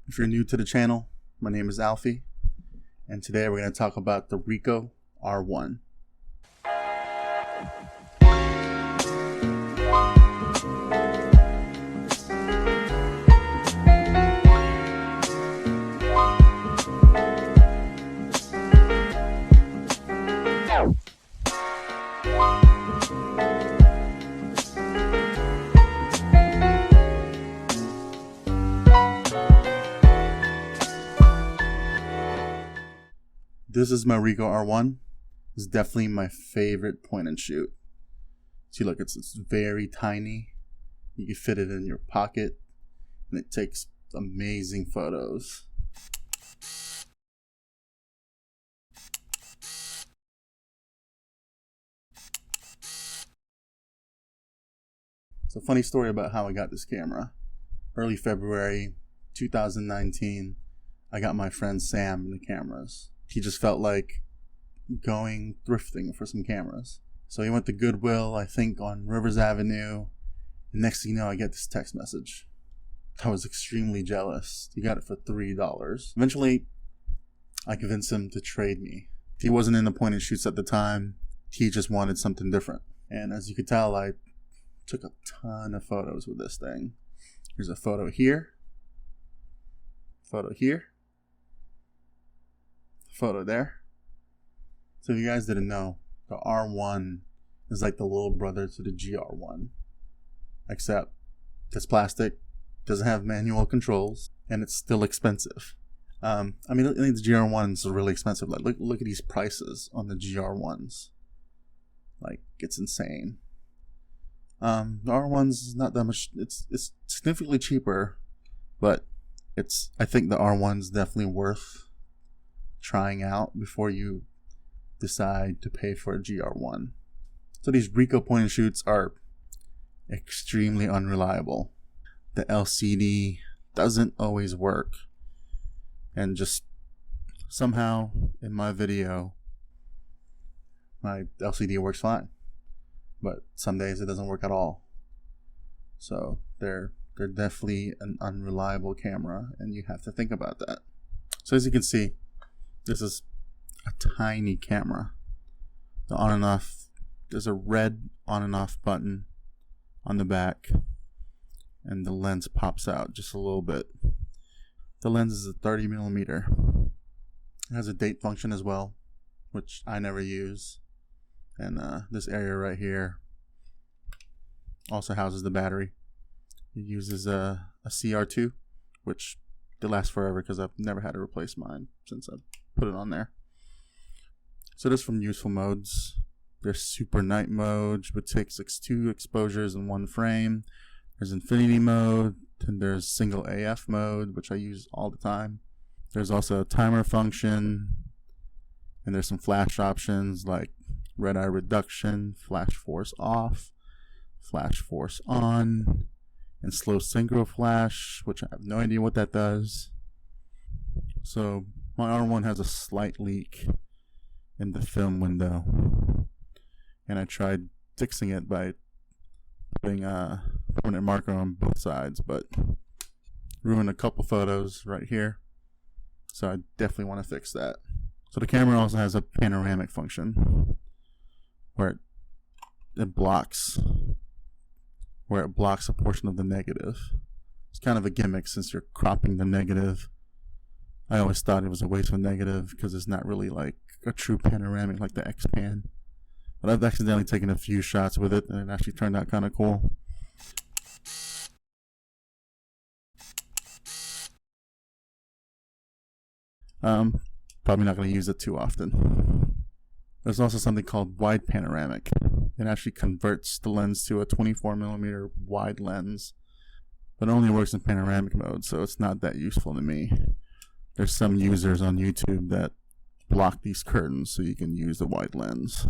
If you're new to the channel, my name is Alfie, and today we're going to talk about the Ricoh R1. This is my Ricoh R1. It's definitely my favorite point and shoot. See, look, it's very tiny. You can fit it in your pocket, and it takes amazing photos. It's a funny story about how I got this camera. Early February 2019, I got my friend Sam into cameras. He just felt like going thrifting for some cameras. So he went to Goodwill, I think on Rivers Avenue. And next thing you know, I get this text message. I was extremely jealous. He got it for $3. Eventually, I convinced him to trade me. He wasn't in the point and shoots at the time. He just wanted something different. And as you could tell, I took a ton of photos with this thing. Here's a photo here. Photo here. Photo there. So if you guys didn't know, the R1 is like the little brother to the GR1, except it's plastic, doesn't have manual controls, and it's still expensive. I mean, I think the GR1s are really expensive. Like, look at these prices on the GR1s. Like, it's insane. The R1s is not that much. It's significantly cheaper, but I think the R1 is definitely worth trying out before you decide to pay for a GR1. So these Ricoh point and shoots are extremely unreliable. The LCD doesn't always work, and just somehow in my video my LCD works fine, but some days it doesn't work at all. So they're definitely an unreliable camera, and you have to think about that. So as you can see, this is a tiny camera. The on and off, there's a red on and off button on the back, and the lens pops out just a little bit. The lens is a 30mm. It has a date function as well, which I never use. And this area right here also houses the battery. It uses a CR2, which they last forever because I've never had to replace mine since I've put it on there. So there's from useful modes. There's super night mode, which takes 2 exposures in one frame. There's infinity mode, and there's single AF mode, which I use all the time. There's also a timer function, and there's some flash options like red eye reduction, flash force off, flash force on, and slow synchro flash, which I have no idea what that does. So my R1 has a slight leak in the film window, and I tried fixing it by putting a permanent marker on both sides, but ruined a couple photos right here. So I definitely want to fix that. So the camera also has a panoramic function where it blocks a portion of the negative. It's kind of a gimmick since you're cropping the negative. I always thought it was a waste of negative because it's not really like a true panoramic like the X-Pan. But I've accidentally taken a few shots with it, and it actually turned out kind of cool. Probably not going to use it too often. There's also something called wide panoramic. It actually converts the lens to a 24mm wide lens, but it only works in panoramic mode, so it's not that useful to me. There's some users on YouTube that block these curtains so you can use the wide lens.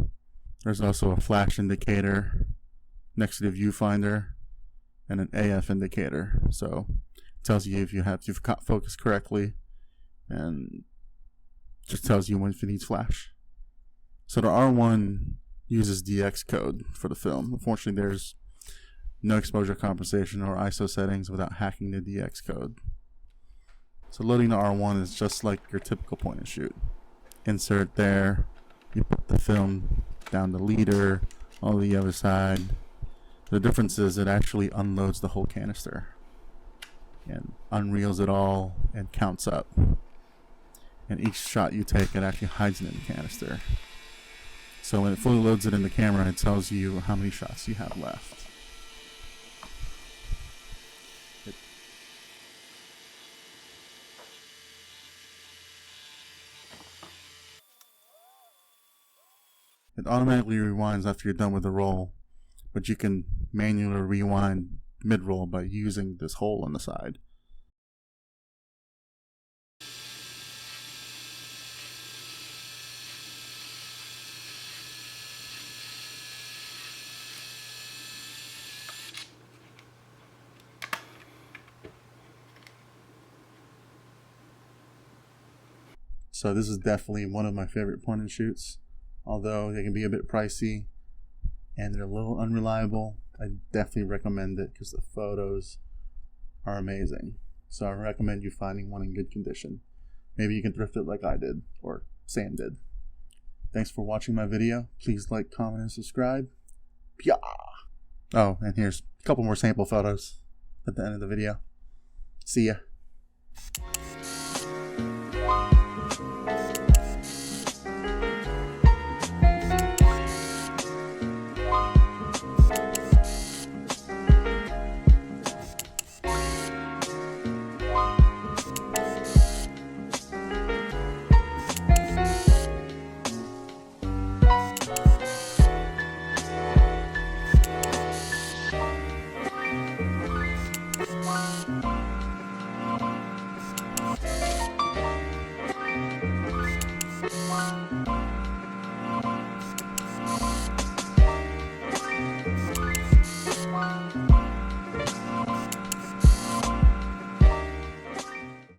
There's also a flash indicator next to the viewfinder and an AF indicator, so it tells you if you've caught focus correctly, and just tells you when it needs flash. So the R1 uses DX code for the film. Unfortunately, there's no exposure compensation or ISO settings without hacking the DX code. So loading the R1 is just like your typical point and shoot. Insert there, you put the film down the leader, on the other side. The difference is it actually unloads the whole canister and unreels it all and counts up. And each shot you take, it actually hides it in the canister. So when it fully loads it in the camera, it tells you how many shots you have left. It automatically rewinds after you're done with the roll, but you can manually rewind mid-roll by using this hole on the side. So this is definitely one of my favorite point and shoots. Although they can be a bit pricey and they're a little unreliable, I definitely recommend it because the photos are amazing. So I recommend you finding one in good condition. Maybe you can thrift it like I did, or Sam did. Thanks for watching my video. Please like, comment, and subscribe. Pya! Oh, and here's a couple more sample photos at the end of the video. See ya.